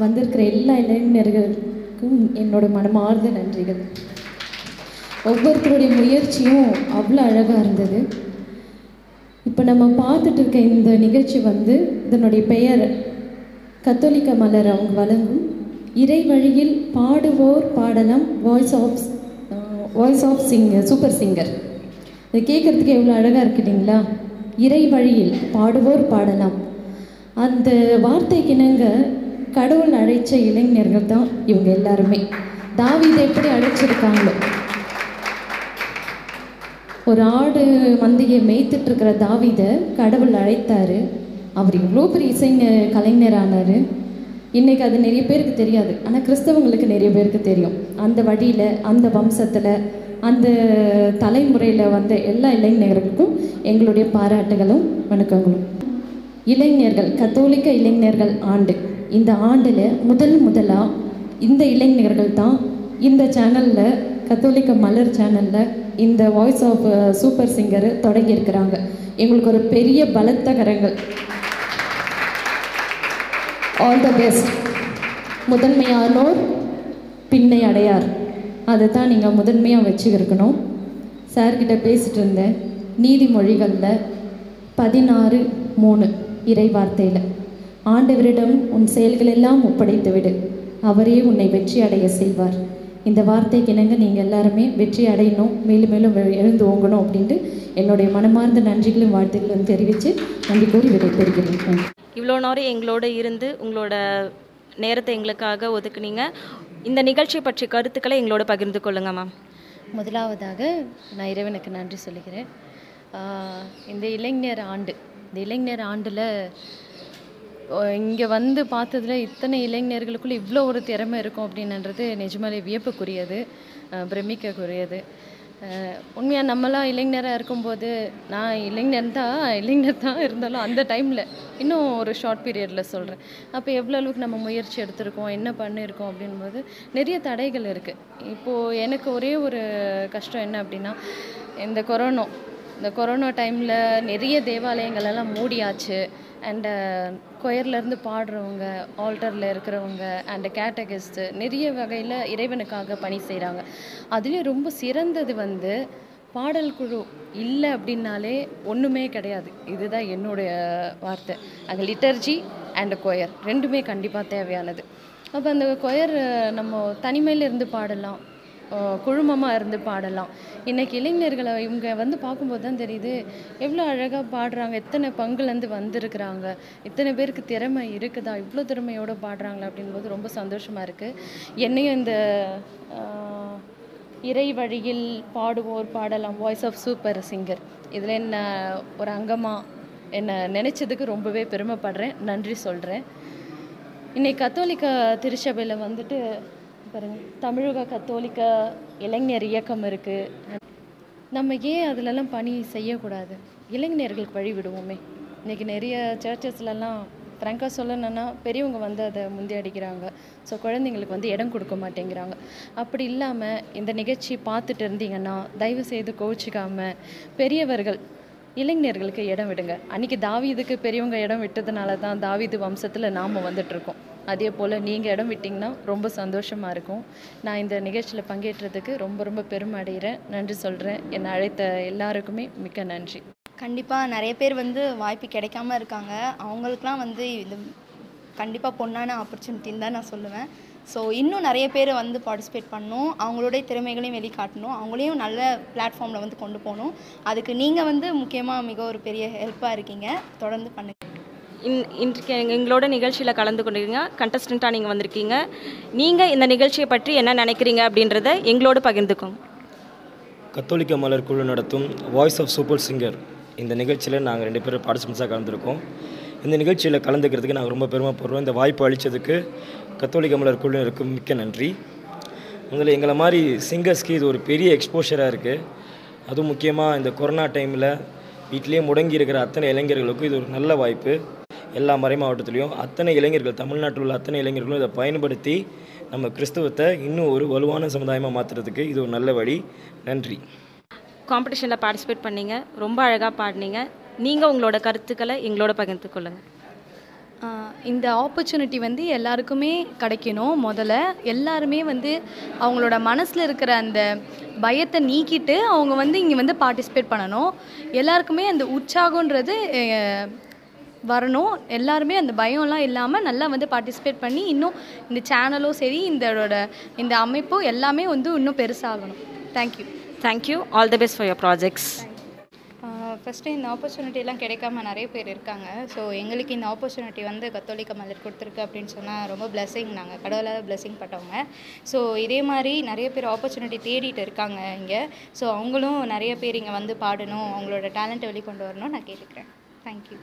வந்திருக்கிற எல்லா இளைஞர்களுக்கும் என்னோட மனமார்ந்த நன்றிகள். ஒவ்வொருத்தருடைய முயற்சியும் அவ்வளோ அழகாக இருந்தது. இப்போ நம்ம பார்த்துட்டு இருக்க இந்த நிகழ்ச்சி இதனுடைய பெயர் கத்தோலிக்க மலர் அவங்க வழங்கும் இறை வழியில் பாடுவோர் பாடலாம் வாய்ஸ் ஆஃப் சூப்பர் சிங்கர். இதை கேட்குறதுக்கு எவ்வளோ அழகாக இருக்கு இல்லைங்களா? இறை வழியில் பாடுவோர் பாடலாம். அந்த வார்த்தைக்கு இணங்க கடவுள் அழைச்ச இளைஞர்கள் தான் இவங்க எல்லாருமே. தாவீதை எப்படி அழைச்சிருக்காங்களோ, ஒரு ஆடு மந்தையை மேய்த்துட்ருக்கிற தாவீதை கடவுள் அழைத்தார். அவர் இவ்வளோ பெரிய இசை கலைஞரானார். இன்றைக்கி அது நிறைய பேருக்கு தெரியாது, ஆனால் கிறிஸ்தவங்களுக்கு நிறைய பேருக்கு தெரியும். அந்த வழியில், அந்த வம்சத்தில், அந்த தலைமுறையில் வந்த எல்லா இளைஞர்களுக்கும் எங்களுடைய பாராட்டுகளும் வணக்கங்களும். இளைஞர்கள் கத்தோலிக்க இளைஞர்கள் ஆண்டு, இந்த ஆண்டில் முதலாக இந்த இளைஞர்கள் தான் இந்த சேனலில், கத்தோலிக்க மலர் சேனலில் இந்த வாய்ஸ் ஆஃப் சூப்பர் சிங்கர் தொடங்கியிருக்கிறாங்க. எங்களுக்கு ஒரு பெரிய பலத்த கரங்கள். All the best. முதன்மையானோர் பின்னை அடையார், அதை தான் நீங்கள் முதன்மையாக வச்சுருக்கணும். சார்கிட்ட பேசிகிட்டு இருந்தேன். நீதிமொழிகளில் 16:3 இறை வார்த்தையில், ஆண்டவரிடம் உன் செயல்களெல்லாம் ஒப்படைத்து விடு, அவரே உன்னை வெற்றி அடைய செய்வார். இந்த வார்த்தைக்கு இணங்க நீங்கள் எல்லாருமே வெற்றி அடையணும், மேலும் மேலும் எழுந்து ஓங்கணும் அப்படின்ட்டு என்னுடைய மனமார்ந்த நன்றிகளும் வாழ்த்துக்களும் தெரிவித்து நன்றி கூறி விடைபெறுகிறேன். இவ்வளோ நேரம் எங்களோட இருந்து உங்களோட நேரத்தை எங்களுக்காக ஒதுக்குனீங்க. இந்த நிகழ்ச்சியை பற்றிய கருத்துக்களை எங்களோட பகிர்ந்து கொள்ளுங்க மேம். முதலாவதாக நான் இறைவனுக்கு நன்றி சொல்லுகிறேன். இந்த இளைஞர் ஆண்டில் இங்கே பார்த்ததில் இத்தனை இளைஞர்களுக்குள்ளே இவ்வளோ ஒரு திறமை இருக்கும் அப்படின்றது நிஜமாலே வியப்புக்குரியது, பிரமிக்கக்குரியது. உண்மையாக நம்மளாம் இளைஞராக இருக்கும்போது, நான் இளைஞர் தான் இருந்தாலும் அந்த டைமில் இன்னும் ஒரு ஷார்ட் பீரியடில் சொல்கிறேன், அப்போ எவ்வளோ அளவுக்கு நம்ம முயற்சி எடுத்திருக்கோம், என்ன பண்ணியிருக்கோம் அப்படின்போது நிறைய தடைகள் இருக்குது. இப்போது எனக்கு ஒரே ஒரு கஷ்டம் என்ன அப்படின்னா, இந்த கொரோனா டைமில் நிறைய தேவாலயங்களெல்லாம் மூடியாச்சு. அண்டு கொயர்லேருந்து பாடுறவங்க, ஆல்டரில் இருக்கிறவங்க, அண்டு கேட்டகிஸ்ட்டு நிறைய வகையில் இறைவனுக்காக பணி செய்கிறாங்க. அதுலேயும் ரொம்ப சிறந்தது பாடல் குழு இல்லை அப்படின்னாலே ஒன்றுமே கிடையாது. இதுதான் என்னுடைய வார்த்தை. அங்கே லிட்டர்ஜி அண்டு கொயர் ரெண்டுமே கண்டிப்பாக தேவையானது. அப்போ அந்த கொயர் நம்ம தனிமையில் இருந்து பாடலாம், குழுமமாக இருந்து பாடலாம். இன்றைக்கி இளைஞர்களை இவங்க பார்க்கும்போது தான் தெரியுது எவ்வளோ அழகாக பாடுறாங்க, எத்தனை பங்குலேருந்து வந்திருக்கிறாங்க, இத்தனை பேருக்கு திறமை இருக்குதா, இவ்வளோ திறமையோடு பாடுறாங்களா அப்படின்போது ரொம்ப சந்தோஷமாக இருக்குது. என்னையும் இந்த இறை வழியில் பாடுவோர் பாடலாம் வாய்ஸ் ஆஃப் சூப்பர் சிங்கர் இதில் என்ன ஒரு அங்கமாக என்னை நினச்சதுக்கு ரொம்பவே பெருமைப்படுறேன், நன்றி சொல்கிறேன். இன்றைக்கி கத்தோலிக்க திருச்சபையில் பாருங்கள், தமிழக கத்தோலிக்க இளைஞர் இயக்கம் இருக்குது. நம்ம ஏன் அதிலெல்லாம் பணி செய்யக்கூடாது? இளைஞர்களுக்கு வழி விடுவோமே. இன்றைக்கி நிறைய சர்ச்சஸ்லலாம் ஃப்ராங்காக சொல்லணுன்னா பெரியவங்க அதை முந்தியடிக்கிறாங்க. ஸோ குழந்தைங்களுக்கு இடம் கொடுக்க மாட்டேங்கிறாங்க. அப்படி இல்லாமல் இந்த நிகழ்ச்சி பார்த்துட்டு இருந்தீங்கன்னா தயவுசெய்து கோச்சிக்காமல் பெரியவர்கள் இளைஞர்களுக்கு இடம் விடுங்க. அன்றைக்கி தாவீதுக்கு பெரியவங்க இடம் விட்டதுனால தான் தாவீது வம்சத்தில் நாம் வந்துட்டுருக்கோம். அதே போல் நீங்கள் இடம் விட்டிங்கன்னா ரொம்ப சந்தோஷமாக இருக்கும். நான் இந்த நிகழ்ச்சியில் பங்கேற்றதுக்கு ரொம்ப ரொம்ப பெருமை அடைகிறேன், நன்றி சொல்கிறேன். என்னை அழைத்த எல்லாருக்குமே மிக்க நன்றி. கண்டிப்பாக நிறைய பேர் வாய்ப்பு கிடைக்காம இருக்காங்க. அவங்களுக்குலாம் இது கண்டிப்பாக பொன்னான ஆப்பர்ச்சுனிட்டின்னு தான் நான் சொல்லுவேன். ஸோ இன்னும் நிறைய பேர் பார்ட்டிசிபேட் பண்ணணும், அவங்களுடைய திறமைகளையும் வெளிக்காட்டணும், அவங்களையும் நல்ல பிளாட்ஃபார்மில் கொண்டு போகணும். அதுக்கு நீங்கள் முக்கியமாக மிக ஒரு பெரிய ஹெல்ப்பாக இருக்கீங்க. தொடர்ந்து பண்ணுங்கள். இன்றைக்கு எங்களோட நிகழ்ச்சியில் கலந்து கொண்டிருக்கீங்க, கண்டஸ்டண்ட்டாக நீங்கள் வந்திருக்கீங்க. நீங்கள் இந்த நிகழ்ச்சியை பற்றி என்ன நினைக்கிறீங்க அப்படின்றத எங்களோட பகிர்ந்துக்கோங்க. கத்தோலிக்க மலர் குழு நடத்தும் வாய்ஸ் ஆஃப் சூப்பர் சிங்கர் இந்த நிகழ்ச்சியில் நாங்கள் 2 பேர் பார்ட்டிசிபெண்ட்ஸாக கலந்துருக்கோம். இந்த நிகழ்ச்சியில் கலந்துக்கிறதுக்கு நாங்கள் ரொம்ப பெருமைப்படுறோம். இந்த வாய்ப்பு அளித்ததுக்கு கத்தோலிக்க மலர் குழுவினருக்கு மிக்க நன்றி. முதல்ல எங்களை மாதிரி சிங்கர்ஸ்க்கு இது ஒரு பெரிய எக்ஸ்போஷராக இருக்குது. அதுவும் முக்கியமாக இந்த கொரோனா டைமில் வீட்டிலேயே முடங்கி இருக்கிற அத்தனை இளைஞர்களுக்கும் இது ஒரு நல்ல வாய்ப்பு. எல்லா மறை மாவட்டத்துலேயும் அத்தனை இளைஞர்கள், தமிழ்நாட்டில் உள்ள அத்தனை இளைஞர்களும் இதை பயன்படுத்தி நம்ம கிறிஸ்தவத்தை இன்னும் ஒரு வலுவான சமுதாயமாக மாற்றுறதுக்கு இது ஒரு நல்ல வழி. நன்றி. காம்படிஷனில் பார்ட்டிசிபேட் பண்ணீங்க, ரொம்ப அழகாக பாடினீங்க. நீங்கள் உங்களோட கருத்துக்களை எங்களோட பகிர்ந்து கொள்ளுங்கள். இந்த ஆப்பர்ச்சுனிட்டி வந்து எல்லாருக்குமே கிடைக்கணும். முதல்ல எல்லாருமே வந்து அவங்களோட மனசில் இருக்கிற அந்த பயத்தை நீக்கிட்டு அவங்க வந்து இங்கே வந்து பார்ட்டிசிபேட் பண்ணணும். எல்லாருக்குமே அந்த உற்சாகன்றது வரணும். எல்லாருமே அந்த பயம்லாம் இல்லாமல் நல்லா வந்து பார்ட்டிசிபேட் பண்ணி இன்னும் இந்த சேனலும் சரி இந்த அமைப்பும் எல்லாமே வந்து இன்னும் பெருசாகணும். Thank you. Thank you. All the best for your projects. First இந்த ஆப்பர்ச்சுனிட்டிலாம் கிடைக்காம நிறைய பேர் இருக்காங்க. ஸோ எங்களுக்கு இந்த ஆப்பர்ச்சுனிட்டி வந்து கத்தோலிக்க மலர் கொடுத்துருக்கு அப்படின்னு சொன்னால் ரொம்ப பிளெஸிங். நாங்கள் கடவுளால் பிளெஸிங் பட்டவங்க. ஸோ இதே மாதிரி நிறைய பேர் ஆப்பர்ச்சுனிட்டி தேடிட்டு இருக்காங்க இங்கே. ஸோ அவங்களும் நிறைய பேர் இங்கே வந்து பாடணும், அவங்களோட டேலண்ட்டை வெளிக்கொண்டு வரணும் நான் கேட்டுக்கிறேன். தேங்க்யூ.